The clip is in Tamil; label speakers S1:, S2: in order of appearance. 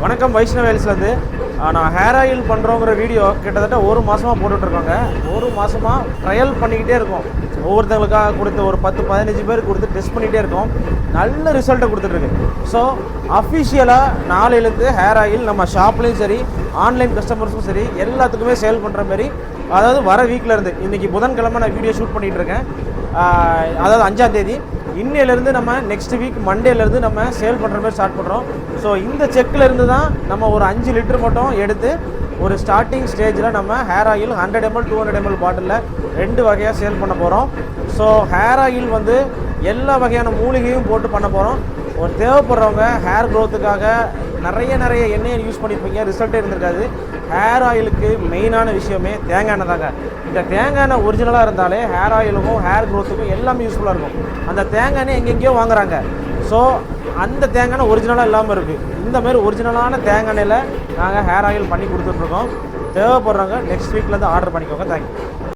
S1: வணக்கம் வைஷ்ணவேல்ஸ்லேருந்து. நான் ஹேர் ஆயில் பண்ணுறோங்கிற வீடியோ கிட்டத்தட்ட ஒரு மாதமாக போட்டுட்ருக்கோங்க. ஒரு மாதமாக ட்ரையல் பண்ணிக்கிட்டே இருக்கோம். ஒவ்வொருத்தங்களுக்காக கொடுத்து ஒரு 10-15 பேர் கொடுத்து டெஸ்ட் பண்ணிகிட்டே இருக்கோம். நல்ல ரிசல்ட்டை கொடுத்துட்ருக்கு. ஸோ அஃபிஷியலாக நாளையிலேருந்து ஹேர் ஆயில் நம்ம ஷாப்லேயும் சரி, ஆன்லைன் கஸ்டமர்ஸும் சரி, எல்லாத்துக்குமே சேல் பண்ணுற மாதிரி, அதாவது வர வீக்கில் இருந்து, இன்றைக்கி புதன்கிழமை நான் வீடியோ ஷூட் பண்ணிகிட்ருக்கேன். அதாவது 5ஆம் தேதி. இன்னையிலேருந்து நம்ம நெக்ஸ்ட் வீக் மண்டேலேருந்து நம்ம சேல் பண்ணுற மாதிரி ஸ்டார்ட் பண்ணுறோம். ஸோ இந்த செக்கில் இருந்து தான் நம்ம ஒரு 5 லிட்டர் மட்டும் எடுத்து ஒரு ஸ்டார்டிங் ஸ்டேஜில் நம்ம ஹேர் ஆயில் 100 ml 200 ml பாட்டிலில் 2 வகையாக சேல் பண்ண போகிறோம். ஸோ ஹேர் ஆயில் வந்து எல்லா வகையான மூலிகையும் போட்டு பண்ண போகிறோம். ஒரு தேவைப்படுறவங்க ஹேர் க்ரோத்துக்காக நிறைய எண்ணெயை யூஸ் பண்ணியிருப்பீங்க, ரிசல்ட்டே இருந்திருக்காது. ஹேர் ஆயிலுக்கு மெயினான விஷயமே தேங்காய் எண்ணெய் தாங்க. இந்த தேங்காய் எண்ணெய் ஒரிஜினலாக இருந்தாலே ஹேர் ஆயிலுக்கும் ஹேர் க்ரோத்துக்கும் எல்லாமே யூஸ்ஃபுல்லாக இருக்கும். அந்த தேங்காய் எண்ணெய் எங்கெங்கேயோ வாங்குறாங்க. ஸோ அந்த தேங்காய் எண்ணெய் ஒரிஜினலாக இல்லாமல் இருக்குது. இந்தமாரி ஒரிஜினலான தேங்காய் எண்ணெயில் நாங்கள் ஹேர் ஆயில் பண்ணி கொடுத்துட்ருக்கோம். தேவைப்படுறவங்க நெக்ஸ்ட் வீக்லேருந்து ஆர்டர் பண்ணிக்கோங்க. தேங்க்யூ.